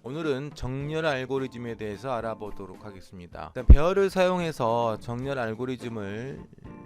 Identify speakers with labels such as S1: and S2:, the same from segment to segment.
S1: 오늘은 정렬 알고리즘에 대해서 알아보도록 하겠습니다. 일단 배열을 사용해서 정렬 알고리즘을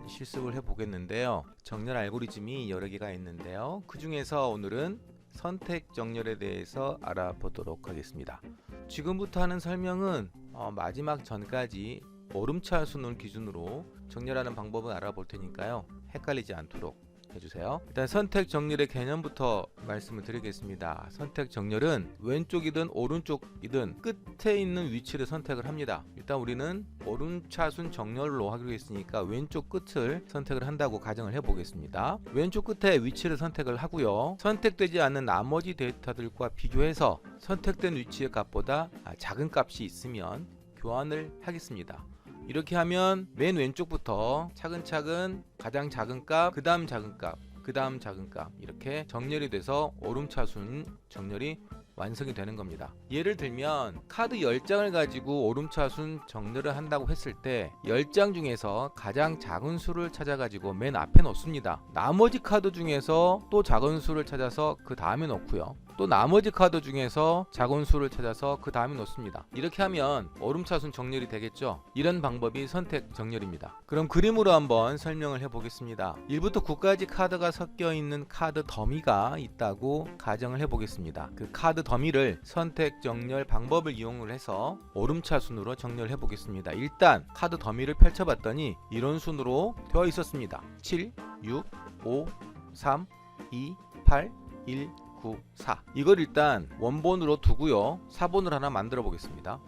S1: 실습을 해 보겠는데요. 정렬 알고리즘이 여러 개가 있는데요. 그 중에서 오늘은 선택 정렬에 대해서 알아보도록 하겠습니다. 지금부터 하는 설명은 마지막 전까지 오름차순을 기준으로 정렬하는 방법을 알아볼 테니까요. 헷갈리지 않도록 해주세요. 일단 선택 정렬의 개념부터 말씀을 드리겠습니다. 선택 정렬은 왼쪽이든 오른쪽이든 끝에 있는 위치를 선택을 합니다. 일단 우리는 오름차순 정렬로 하기로 했으니까 왼쪽 끝을 선택을 한다고 가정을 해보겠습니다. 왼쪽 끝에 위치를 선택을 하고요. 선택되지 않는 나머지 데이터들과 비교해서 선택된 위치의 값보다 작은 값이 있으면 교환을 하겠습니다. 이렇게 하면 맨 왼쪽부터 차근차근 가장 작은 값, 그 다음 작은 값, 그 다음 작은 값 이렇게 정렬이 돼서 오름차순 정렬이 완성이 되는 겁니다. 예를 들면 카드 10장을 가지고 오름차순 정렬을 한다고 했을 때 10장 중에서 가장 작은 수를 찾아 가지고 맨 앞에 놓습니다. 나머지 카드 중에서 또 작은 수를 찾아서 그 다음에 놓고요. 또 나머지 카드 중에서 작은 수를 찾아서 그 다음에 놓습니다. 이렇게 하면 오름차순 정렬이 되겠죠. 이런 방법이 선택 정렬입니다. 그럼 그림으로 한번 설명을 해보겠습니다. 1부터 9까지 카드가 섞여 있는 카드 더미가 있다고 가정을 해보겠습니다. 그 카드 더미를 선택 정렬 방법을 이용을 해서 오름차순으로 정렬해 보겠습니다. 일단 카드 더미를 펼쳐봤더니 이런 순으로 되어 있었습니다. 7, 6, 5, 3, 2, 8, 1, 9, 4. 이걸 일단 원본으로 두고요. 4본을 하나 만들어 보겠습니다.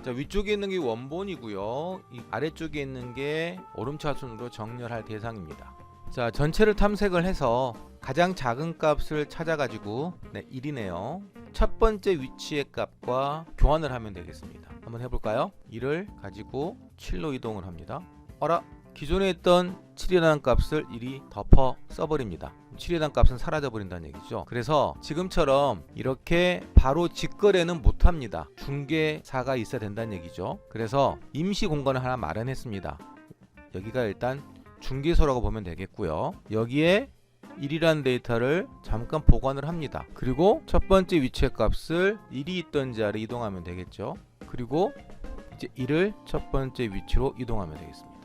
S1: 자, 위쪽에 있는 게 원본이고요. 이 아래쪽에 있는 게 오름차순으로 정렬할 대상입니다. 자, 전체를 탐색을 해서 가장 작은 값을 찾아가지고 1이네요. 첫 번째 위치의 값과 교환을 하면 되겠습니다. 한번 해볼까요? 1을 가지고 7로 이동을 합니다. 어라? 기존에 있던 7이라는 값을 1이 덮어 써버립니다. 7이라는 값은 사라져 버린다는 얘기죠. 그래서 지금처럼 이렇게 바로 직거래는 못합니다. 중개사가 있어야 된다는 얘기죠. 그래서 임시 공간을 하나 마련했습니다. 여기가 일단 중개소라고 보면 되겠고요. 여기에 1이라는 데이터를 잠깐 보관을 합니다. 그리고 첫 번째 위치의 값을 1이 있던 자리에 이동하면 되겠죠. 그리고 이제 1을 첫 번째 위치로 이동하면 되겠습니다.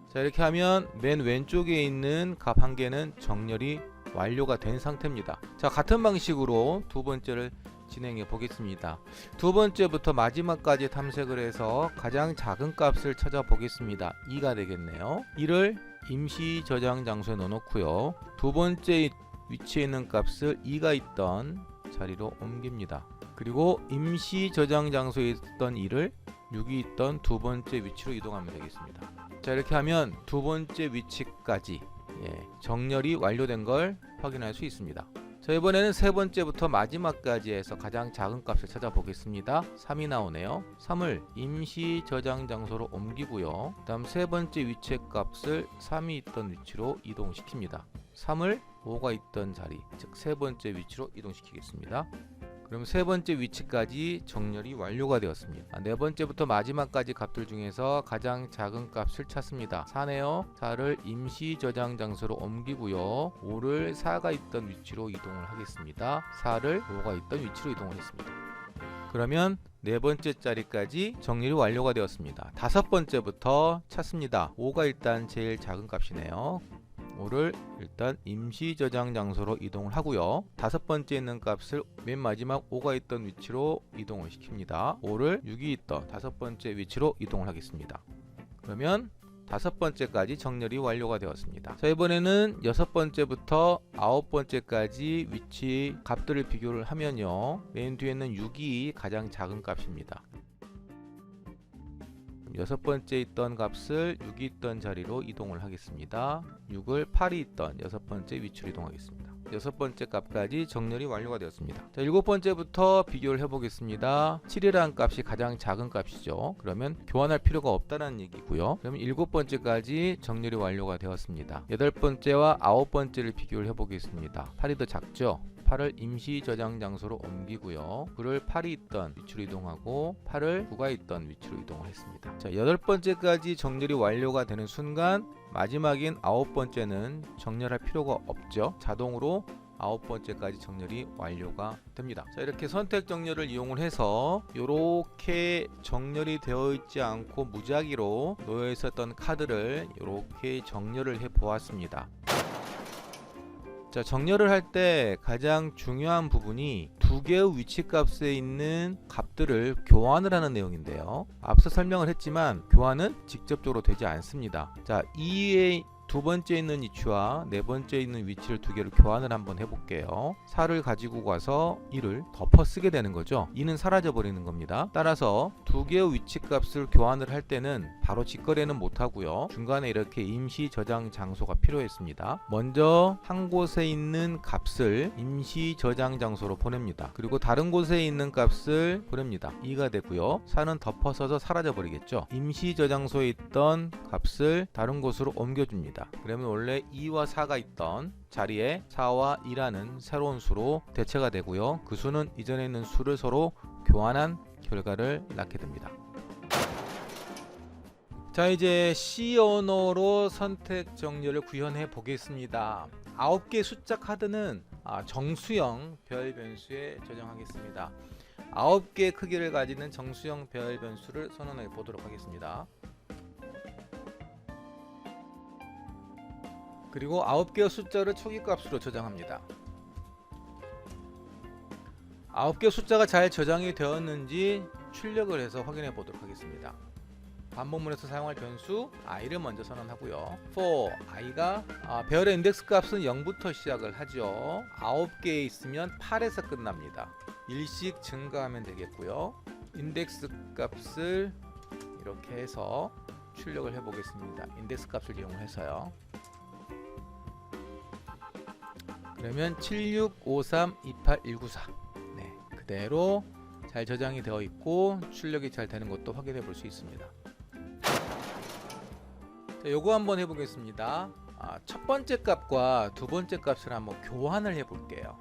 S1: 자, 이렇게 하면 맨 왼쪽에 있는 값 한 개는 정렬이 완료가 된 상태입니다. 자, 같은 방식으로 두 번째를 진행해 보겠습니다. 두 번째부터 마지막까지 탐색을 해서 가장 작은 값을 찾아 보겠습니다. 2가 되겠네요. 1을 임시 저장 장소에 넣어놓고요. 두 번째 위치에 있는 값을 2가 있던 자리로 옮깁니다. 그리고 임시 저장 장소에 있던 1을 6이 있던 두 번째 위치로 이동하면 되겠습니다. 자, 이렇게 하면 두 번째 위치까지 정렬이 완료된 걸 확인할 수 있습니다. 자, 이번에는 세 번째부터 마지막까지 해서 가장 작은 값을 찾아보겠습니다. 3이 나오네요. 3을 임시 저장 장소로 옮기고요. 다음 세 번째 위치의 값을 3이 있던 위치로 이동시킵니다. 3을 5가 있던 자리, 즉 세 번째 위치로 이동시키겠습니다. 그럼 세 번째 위치까지 정렬이 완료가 되었습니다. 네 번째부터 마지막까지 값들 중에서 가장 작은 값을 찾습니다. 4네요. 4를 임시 저장 장소로 옮기고요. 5를 4가 있던 위치로 이동을 하겠습니다. 4를 5가 있던 위치로 이동을 했습니다. 그러면 네 번째 자리까지 정렬이 완료가 되었습니다. 다섯 번째부터 찾습니다. 5가 일단 제일 작은 값이네요. 5를 일단 임시 저장 장소로 이동을 하고요. 다섯 번째 있는 값을 맨 마지막 5가 있던 위치로 이동을 시킵니다. 5를 6이 있던 다섯 번째 위치로 이동을 하겠습니다. 그러면 다섯 번째까지 정렬이 완료가 되었습니다. 자, 이번에는 여섯 번째부터 아홉 번째까지 위치 값들을 비교를 하면요. 맨 뒤에는 6이 가장 작은 값입니다. 여섯 번째 있던 값을 6이 있던 자리로 이동을 하겠습니다. 6을 8이 있던 여섯 번째 위치로 이동하겠습니다. 여섯 번째 값까지 정렬이 완료가 되었습니다. 자, 일곱 번째부터 비교를 해보겠습니다. 7이라는 값이 가장 작은 값이죠. 그러면 교환할 필요가 없다는 얘기고요. 그러면 일곱 번째까지 정렬이 완료가 되었습니다. 여덟 번째와 아홉 번째를 비교를 해보겠습니다. 8이 더 작죠? 8을 임시 저장 장소로 옮기고요. 9를 8이 있던 위치로 이동하고 8을 9가 있던 위치로 이동을 했습니다. 자, 여덟 번째까지 정렬이 완료가 되는 순간 마지막인 아홉 번째는 정렬할 필요가 없죠. 자동으로 9번째까지 정렬이 완료가 됩니다. 자, 이렇게 선택 정렬을 이용을 해서 이렇게 정렬이 되어 있지 않고 무작위로 놓여 있었던 카드를 이렇게 정렬을 해 보았습니다. 자, 정렬을 할 때 가장 중요한 부분이 두 개의 위치 값에 있는 값들을 교환을 하는 내용인데요. 앞서 설명을 했지만 교환은 직접적으로 되지 않습니다. 자, 2의 두 번째 있는 위치와 네 번째 있는 위치를 두 개를 교환을 한번 해볼게요. 4를 가지고 가서 2를 덮어 쓰게 되는 거죠. 2는 사라져 버리는 겁니다. 따라서 두 개의 위치 값을 교환을 할 때는 바로 직거래는 못하고요. 중간에 이렇게 임시 저장 장소가 필요했습니다. 먼저 한 곳에 있는 값을 임시 저장 장소로 보냅니다. 그리고 다른 곳에 있는 값을 보냅니다. 2가 되고요. 4는 덮어 써서 사라져 버리겠죠. 임시 저장소에 있던 값을 다른 곳으로 옮겨줍니다. 그러면 원래 2와 4가 있던 자리에 4와 2라는 새로운 수로 대체가 되고요. 그 수는 이전에 있는 수를 서로 교환한 결과를 낳게 됩니다. 자, 이제 C 언어로 선택 정렬을 구현해 보겠습니다. 9개 숫자 카드는 정수형 별 변수에 저장하겠습니다. 9개 크기를 가지는 정수형 별 변수를 선언해 보도록 하겠습니다. 그리고 9개의 숫자를 초기값으로 저장합니다. 9개 숫자가 잘 저장이 되었는지 출력을 해서 확인해 보도록 하겠습니다. 반복문에서 사용할 변수 i를 먼저 선언하고요. for i가 배열의 인덱스 값은 0부터 시작을 하죠. 9개에 있으면 8에서 끝납니다. 1씩 증가하면 되겠고요. 인덱스 값을 이렇게 해서 출력을 해 보겠습니다. 인덱스 값을 이용해서요. 그러면 7653281994 네, 그대로 잘 저장이 되어 있고 출력이 잘 되는 것도 확인해 볼 수 있습니다. 자, 요거 한번 해보겠습니다. 첫 번째 값과 두 번째 값을 한번 교환을 해볼게요.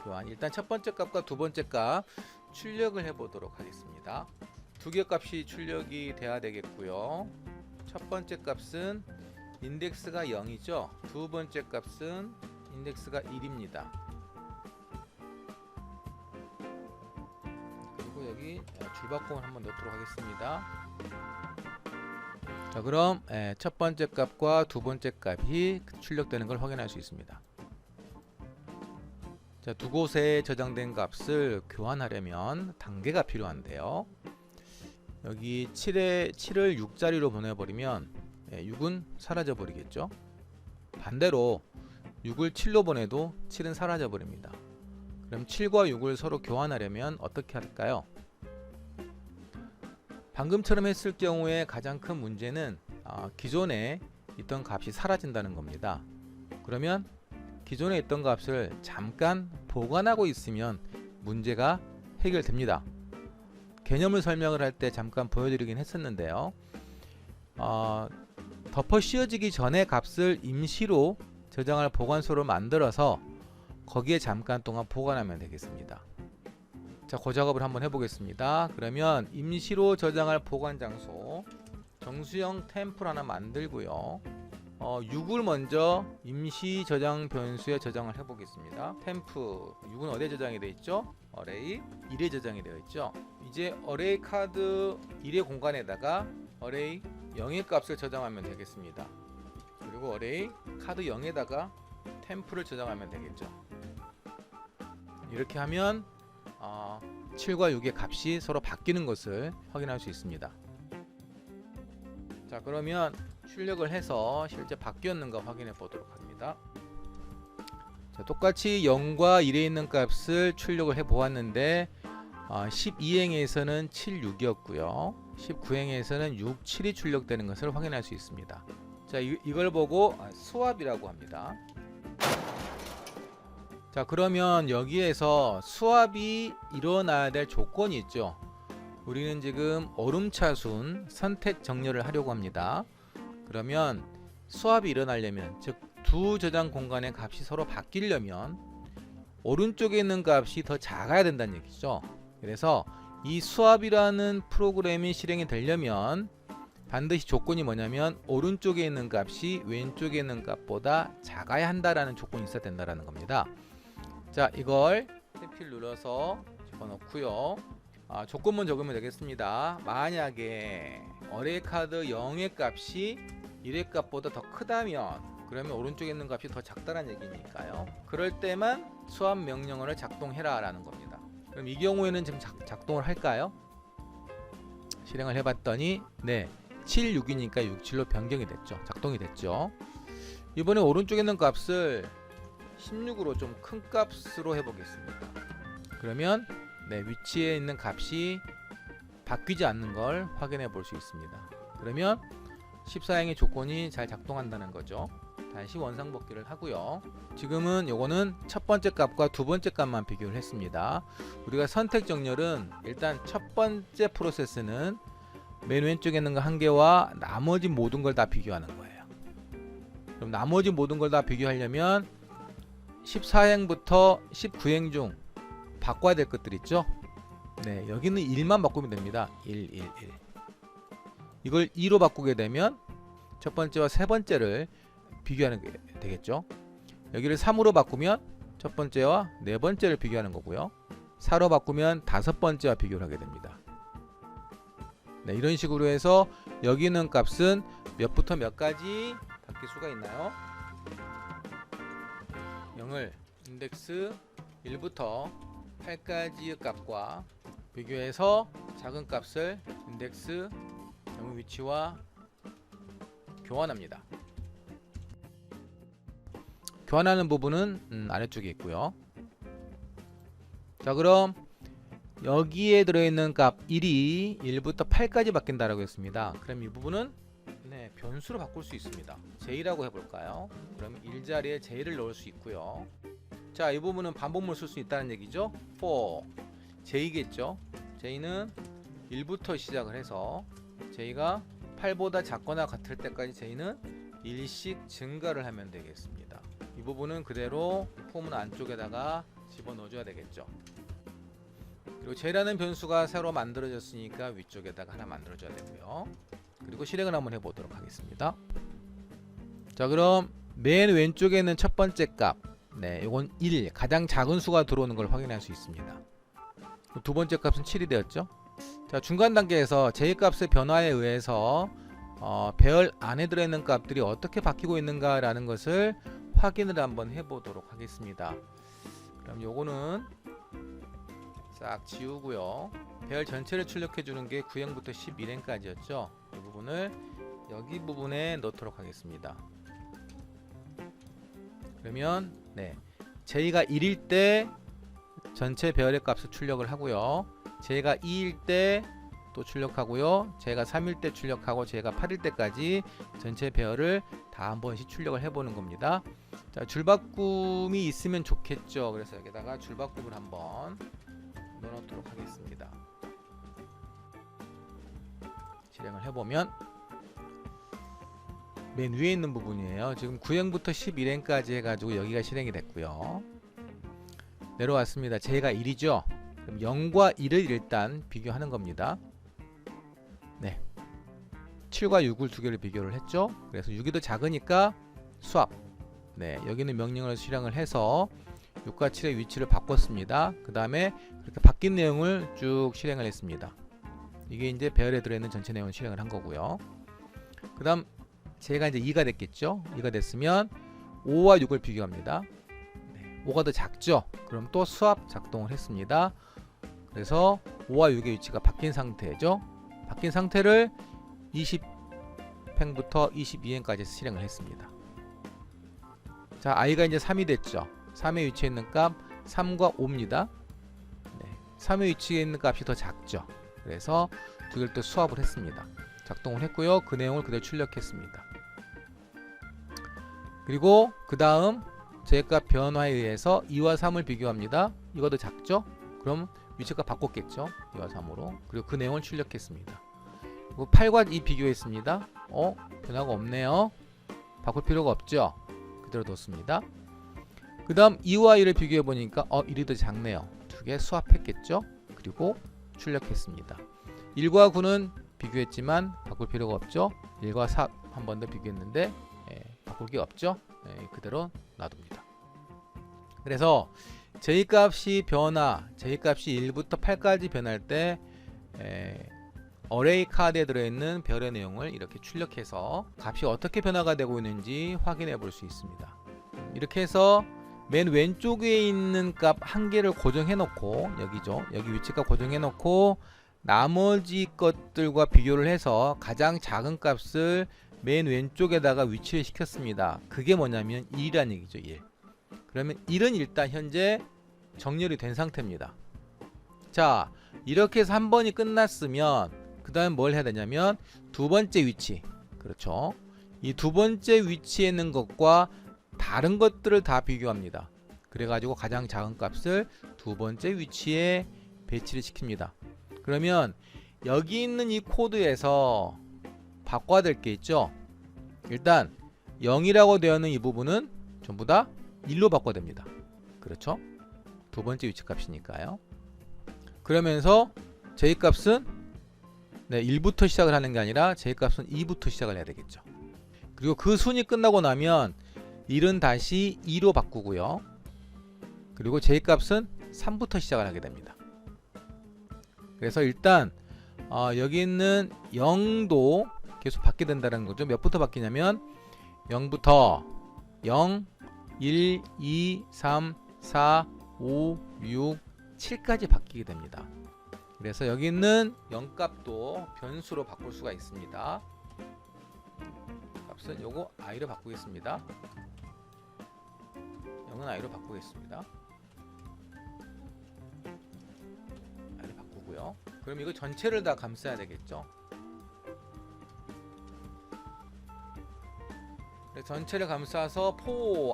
S1: 교환. 일단 첫 번째 값과 두 번째 값 출력을 해보도록 하겠습니다. 두 개 값이 출력이 돼야 되겠고요. 첫 번째 값은 인덱스가 0이죠. 두 번째 값은 인덱스가 1입니다. 그리고 여기 줄바꿈을 한번 넣도록 하겠습니다. 자, 그럼 첫 번째 값과 두 번째 값이 출력되는 걸 확인할 수 있습니다. 자, 두 곳에 저장된 값을 교환하려면 단계가 필요한데요. 여기 7을 6자리로 보내버리면 6은 사라져 버리겠죠. 반대로 6을 7로 보내도 7은 사라져 버립니다. 그럼 7과 6을 서로 교환하려면 어떻게 할까요? 방금처럼 했을 경우에 가장 큰 문제는 기존에 있던 값이 사라진다는 겁니다. 그러면 기존에 있던 값을 잠깐 보관하고 있으면 문제가 해결됩니다. 개념을 설명을 할 때 잠깐 보여드리긴 했었는데요. 덮어 씌워지기 전에 값을 임시로 저장할 보관소를 만들어서 거기에 잠깐 동안 보관하면 되겠습니다. 자, 그 작업을 한번 해보겠습니다. 그러면 임시로 저장할 보관 장소 정수형 템플 하나 만들고요. 6을 먼저 임시 저장 변수에 저장을 해보겠습니다. 템프 6은 어디에 저장이 되어 있죠? 어레이 1에 저장이 되어 있죠. 이제 어레이 카드 1의 공간에다가 어레이 0의 값을 저장하면 되겠습니다. 그리고 어레이 카드 0에다가 템플을 저장하면 되겠죠. 이렇게 하면 7과 6의 값이 서로 바뀌는 것을 확인할 수 있습니다. 자, 그러면 출력을 해서 실제 바뀌었는가 확인해 보도록 합니다. 자, 똑같이 0과 1에 있는 값을 출력을 해 보았는데 12행에서는 7, 6이었고요. 19행에서는 6, 7이 출력되는 것을 확인할 수 있습니다. 자, 이걸 보고 수압이라고 합니다. 자, 그러면 여기에서 수압이 일어나야 될 조건이 있죠. 우리는 지금 오름차순 선택 정렬을 하려고 합니다. 그러면 수압이 일어나려면, 즉 두 저장 공간의 값이 서로 바뀌려면 오른쪽에 있는 값이 더 작아야 된다는 얘기죠. 그래서 이 수압이라는 프로그램이 실행이 되려면 반드시 조건이 뭐냐면 오른쪽에 있는 값이 왼쪽에 있는 값보다 작아야 한다라는 조건이 있어야 된다라는 겁니다. 자, 이걸 탭키를 눌러서 집어넣고요. 조건만 적으면 되겠습니다. 만약에 어레이 카드 0의 값이 1의 값보다 더 크다면, 그러면 오른쪽에 있는 값이 더 작다는 얘기니까요. 그럴 때만 수압 명령어를 작동해라 라는 겁니다. 그럼 이 경우에는 지금 작동을 할까요? 실행을 해봤더니 네, 7, 6이니까 6, 7로 변경이 됐죠. 작동이 됐죠. 이번에 오른쪽에 있는 값을 16으로 좀 큰 값으로 해보겠습니다. 그러면 네, 위치에 있는 값이 바뀌지 않는 걸 확인해 볼 수 있습니다. 그러면 14행의 조건이 잘 작동한다는 거죠. 다시 원상복귀를 하고요. 지금은 요거는 첫 번째 값과 두 번째 값만 비교를 했습니다. 우리가 선택 정렬은 일단 첫 번째 프로세스는 맨 왼쪽에 있는 거 한 개와 나머지 모든 걸 다 비교하는 거예요. 그럼 나머지 모든 걸 다 비교하려면 14행부터 19행 중 바꿔야 될 것들 있죠? 네, 여기는 1만 바꾸면 됩니다. 1, 1, 1. 이걸 2로 바꾸게 되면 첫 번째와 세 번째를 비교하는 게 되겠죠. 여기를 3으로 바꾸면 첫 번째와 네 번째를 비교하는 거고요. 4로 바꾸면 다섯 번째와 비교를 하게 됩니다. 네, 이런 식으로 해서 여기 있는 값은 몇부터 몇까지 바뀔 수가 있나요? 0을 인덱스 1부터 8까지의 값과 비교해서 작은 값을 인덱스 0 위치와 교환합니다. 교환하는 부분은 아래쪽에 있고요. 자, 그럼 여기에 들어있는 값 1이 1부터 8까지 바뀐다라고 했습니다. 그럼 이 부분은 네, 변수로 바꿀 수 있습니다. J라고 해볼까요? 그럼 1자리에 J를 넣을 수 있고요. 자, 이 부분은 반복물 쓸 수 있다는 얘기죠. for J겠죠. J는 1부터 시작을 해서 J가 8보다 작거나 같을 때까지 J는 1씩 증가를 하면 되겠습니다. 이 부분은 그대로 폼은 안쪽에다가 집어넣어줘야 되겠죠. 그리고 J라는 변수가 새로 만들어졌으니까 위쪽에다가 하나 만들어줘야 되고요. 그리고 실행을 한번 해보도록 하겠습니다. 자, 그럼 맨 왼쪽에 있는 첫 번째 값, 네, 이건 1, 가장 작은 수가 들어오는 걸 확인할 수 있습니다. 두 번째 값은 7이 되었죠. 자, 중간 단계에서 J 값의 변화에 의해서 배열 안에 들어있는 값들이 어떻게 바뀌고 있는가 라는 것을 확인을 한번 해보도록 하겠습니다. 그럼 요거는 싹 지우고요. 배열 전체를 출력해 주는 게 9행부터 11행까지였죠. 이 부분을 여기 부분에 넣도록 하겠습니다. 그러면 네, J가 1일 때 전체 배열의 값을 출력을 하고요. J가 2일 때 또 출력하고요. J가 3일 때 출력하고 J가 8일 때까지 전체 배열을 다 한 번씩 출력을 해보는 겁니다. 자, 줄바꿈이 있으면 좋겠죠. 그래서 여기다가 줄바꿈을 한번 넣어놓도록 하겠습니다. 실행을 해보면 맨 위에 있는 부분이에요. 지금 9행부터 11행까지 해가지고 여기가 실행이 됐고요. 내려왔습니다. J가 1이죠. 그럼 0과 1을 일단 비교하는 겁니다. 네, 7과 6을 두 개를 비교를 했죠. 그래서 6이 더 작으니까 수압. 네, 여기는 명령을 실행을 해서 6과 7의 위치를 바꿨습니다. 그 다음에 그렇게 바뀐 내용을 쭉 실행을 했습니다. 이게 이제 배열에 들어있는 전체 내용을 실행을 한 거고요. 그 다음 J가 이제 2가 됐겠죠. 2가 됐으면 5와 6을 비교합니다. 네, 5가 더 작죠. 그럼 또 수압 작동을 했습니다. 그래서 5와 6의 위치가 바뀐 상태죠. 바뀐 상태를 20행부터 22행까지 실행을 했습니다. 자, I가 이제 3이 됐죠. 3의 위치에 있는 값 3과 5입니다. 네, 3의 위치에 있는 값이 더 작죠. 그래서 두 개를 또 수합을 했습니다. 작동을 했고요. 그 내용을 그대로 출력했습니다. 그리고 그 다음 J값 변화에 의해서 2와 3을 비교합니다. 이거 더 작죠? 그럼 위치값 바꿨겠죠? 2와 3으로. 그리고 그 내용을 출력했습니다. 그리고 8과 2 비교했습니다. 변화가 없네요. 바꿀 필요가 없죠? 그대로 뒀습니다. 그 다음 2와 1을 비교해 보니까 1이 더 작네요. 두 개 수합했겠죠? 그리고 출력했습니다. 1과 9는 비교했지만 바꿀 필요가 없죠. 1과 4 한 번 더 비교했는데 바꿀 게 없죠. 그대로 놔둡니다. 그래서 J값이 J값이 1부터 8까지 변할 때 어레이 카드에 들어있는 별의 내용을 이렇게 출력해서 값이 어떻게 변화가 되고 있는지 확인해 볼 수 있습니다. 이렇게 해서 맨 왼쪽에 있는 값 한 개를 고정해 놓고, 여기죠, 여기 위치값 고정해 놓고 나머지 것들과 비교를 해서 가장 작은 값을 맨 왼쪽에다가 위치를 시켰습니다. 그게 뭐냐면 1이라는 얘기죠. 1. 그러면 1은 일단 현재 정렬이 된 상태입니다. 자, 이렇게 해서 한 번이 끝났으면 그 다음 뭘 해야 되냐면 두 번째 위치, 그렇죠, 이 두 번째 위치에 있는 것과 다른 것들을 다 비교합니다. 그래가지고 가장 작은 값을 두 번째 위치에 배치를 시킵니다. 그러면 여기 있는 이 코드에서 바꿔야 될 게 있죠. 일단 0이라고 되어 있는 이 부분은 전부 다 1로 바꿔야 됩니다. 그렇죠? 두 번째 위치 값이니까요. 그러면서 J값은 1부터 시작을 하는 게 아니라 J값은 2부터 시작을 해야 되겠죠. 그리고 그 순이 끝나고 나면 1은 다시 2로 바꾸고요. 그리고 J값은 3부터 시작을 하게 됩니다. 그래서 일단 여기 있는 0도 계속 받게 된다는 거죠. 몇부터 바뀌냐면 0부터 0, 1, 2, 3, 4, 5, 6, 7까지 바뀌게 됩니다. 그래서 여기 있는 0값도 변수로 바꿀 수가 있습니다. 값은 요거 i로 바꾸겠습니다. 0은 i로 바꾸겠습니다. i로 바꾸고요. 그럼 이거 전체를 다 감싸야 되겠죠. 전체를 감싸서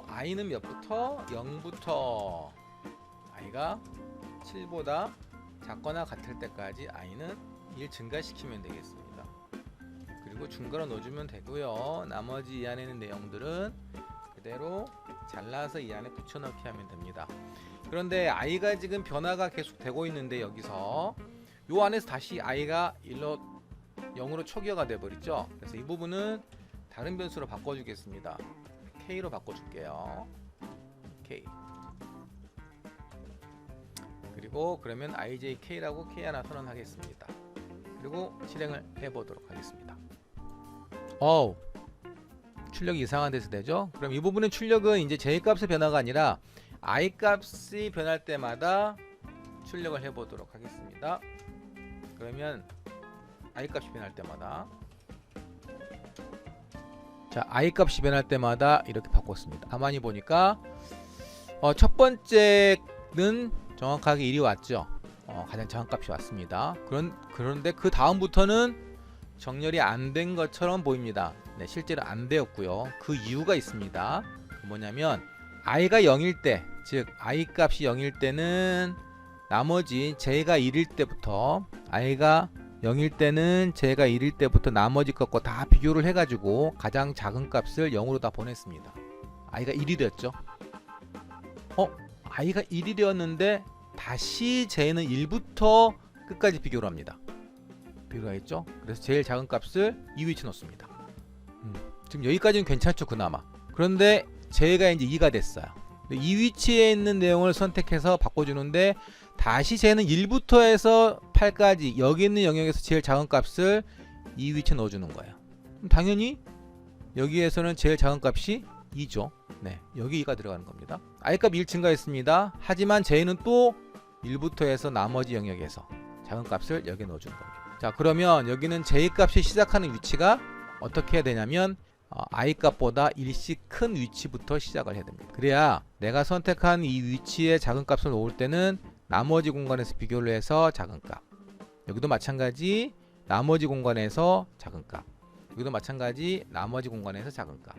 S1: i는 몇부터? 0부터 i가 7보다 작거나 같을 때까지 i는 1 증가시키면 되겠습니다. 그리고 중괄호 넣어주면 되고요. 나머지 이 안에 있는 내용들은 그대로 잘라서 이 안에 붙여넣기 하면 됩니다. 그런데 i가 지금 변화가 계속 되고 있는데 여기서 요 안에서 다시 i가 0으로 초기화가 돼 버리죠. 그래서 이 부분은 다른 변수로 바꿔주겠습니다. k로 바꿔줄게요. k. 그리고 그러면 ijk라고 k 하나 선언하겠습니다. 그리고 실행을 해보도록 하겠습니다. 출력이 이상한 데서 되죠. 그럼 이 부분의 출력은 이제 J값의 변화가 아니라 I값이 변할 때마다 출력을 해보도록 하겠습니다. 그러면 I값이 변할 때마다, 자, I값이 변할 때마다 이렇게 바꿨습니다. 가만히 보니까 첫 번째는 정확하게 1이 왔죠. 가장 작은 값이 왔습니다. 그런데 그 다음부터는 정렬이 안 된 것처럼 보입니다. 네, 실제로 안 되었고요. 그 이유가 있습니다. 뭐냐면 i가 0일 때, 즉 i 값이 0일 때는 나머지 j가 1일 때부터, i가 0일 때는 j가 1일 때부터 나머지 것과 다 비교를 해가지고 가장 작은 값을 0으로 다 보냈습니다. i가 1이 되었죠. i가 1이 되었는데 다시 j는 1부터 끝까지 비교를 합니다. 비교가 있죠. 그래서 제일 작은 값을 이 위치에 놓습니다. 지금 여기까지는 괜찮죠, 그나마. 그런데 j가 이제 2가 됐어요. 이 위치에 있는 내용을 선택해서 바꿔주는데 다시 j는 1부터 해서 8까지 여기 있는 영역에서 제일 작은 값을 이 위치에 넣어주는 거예요. 그럼 당연히 여기에서는 제일 작은 값이 2죠. 네, 여기 2가 들어가는 겁니다. i값 1 증가했습니다. 하지만 j는 또 1부터 해서 나머지 영역에서 작은 값을 여기에 넣어주는 겁니다. 자, 그러면 여기는 j값이 시작하는 위치가 어떻게 해야 되냐면 i값보다 1씩 큰 위치부터 시작을 해야 됩니다. 그래야 내가 선택한 이 위치에 작은 값을 놓을 때는 나머지 공간에서 비교를 해서 작은 값, 여기도 마찬가지 나머지 공간에서 작은 값, 여기도 마찬가지 나머지 공간에서 작은 값.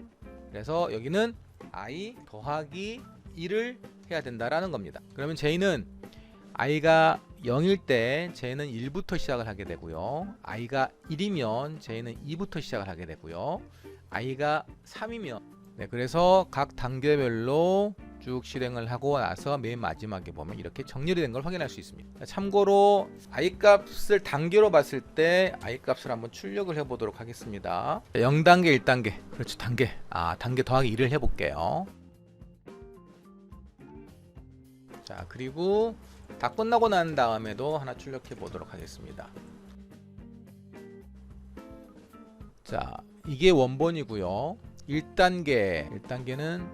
S1: 그래서 여기는 i 더하기 1을 해야 된다라는 겁니다. 그러면 j는 i가 0일 때 j는 1부터 시작을 하게 되고요. i가 1이면 j는 2부터 시작을 하게 되고요. i가 3이면, 네, 그래서 각 단계별로 쭉 실행을 하고 나서 맨 마지막에 보면 이렇게 정렬이 된 걸 확인할 수 있습니다. 참고로 i값을 단계로 봤을 때 i값을 한번 출력을 해보도록 하겠습니다. 0단계 1단계 그렇죠. 단계 더하기 1을 해볼게요. 자, 그리고 다 끝나고 난 다음에도 하나 출력해 보도록 하겠습니다. 자, 이게 원본이고요. 1단계는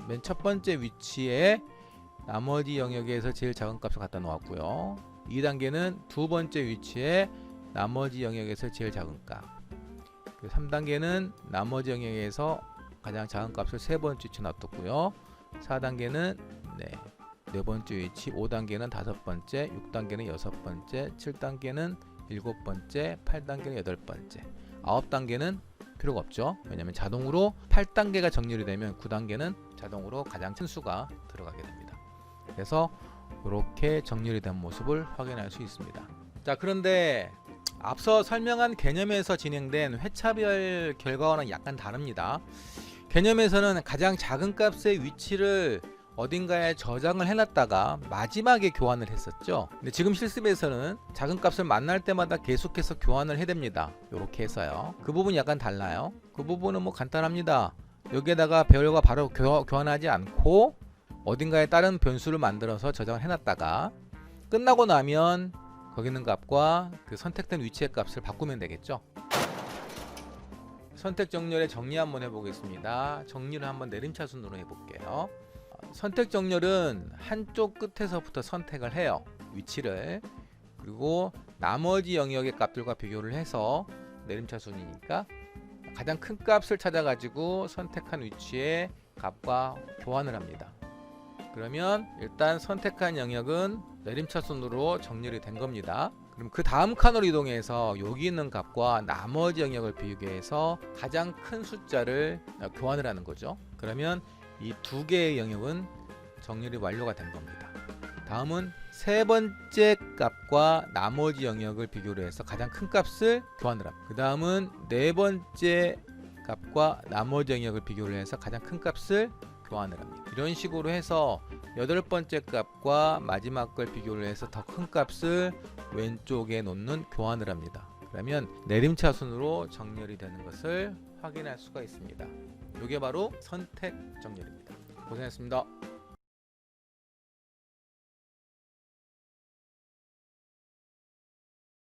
S1: 맨 첫 번째 위치에 나머지 영역에서 제일 작은 값을 갖다 놓았고요. 2단계는 두 번째 위치에 나머지 영역에서 제일 작은 값. 3단계는 나머지 영역에서 가장 작은 값을 세 번째 위치에 놔뒀고요. 4단계는 네 번째 위치, 5단계는 다섯 번째, 6단계는 여섯 번째, 7단계는 일곱 번째, 8단계는 여덟 번째, 9단계는 필요가 없죠. 왜냐하면 자동으로 8단계가 정렬이 되면 9단계는 자동으로 가장 큰 수가 들어가게 됩니다. 그래서 이렇게 정렬이 된 모습을 확인할 수 있습니다. 자, 그런데 앞서 설명한 개념에서 진행된 회차별 결과와는 약간 다릅니다. 개념에서는 가장 작은 값의 위치를 어딘가에 저장을 해놨다가 마지막에 교환을 했었죠. 근데 지금 실습에서는 작은 값을 만날 때마다 계속해서 교환을 해야 됩니다. 이렇게 해서요. 그 부분이 약간 달라요. 그 부분은 뭐 간단합니다. 여기에다가 배열과 바로 교환하지 않고 어딘가에 다른 변수를 만들어서 저장을 해놨다가 끝나고 나면 거기 있는 값과 그 선택된 위치의 값을 바꾸면 되겠죠. 선택 정렬의 정리 한번 해보겠습니다. 정리를 한번 내림차순으로 해볼게요. 선택 정렬은 한쪽 끝에서부터 선택을 해요. 위치를. 그리고 나머지 영역의 값들과 비교를 해서 내림차순이니까 가장 큰 값을 찾아가지고 선택한 위치의 값과 교환을 합니다. 그러면 일단 선택한 영역은 내림차순으로 정렬이 된 겁니다. 그럼 그 다음 칸으로 이동해서 여기 있는 값과 나머지 영역을 비교해서 가장 큰 숫자를 교환을 하는 거죠. 그러면 이 두 개의 영역은 정렬이 완료가 된 겁니다. 다음은 세 번째 값과 나머지 영역을 비교를 해서 가장 큰 값을 교환을 합니다. 그 다음은 네 번째 값과 나머지 영역을 비교를 해서 가장 큰 값을 교환을 합니다. 이런 식으로 해서 여덟 번째 값과 마지막 걸 비교를 해서 더 큰 값을 왼쪽에 놓는 교환을 합니다. 그러면 내림차순으로 정렬이 되는 것을 확인할 수가 있습니다. 이게 바로 선택 정렬입니다. 고생했습니다.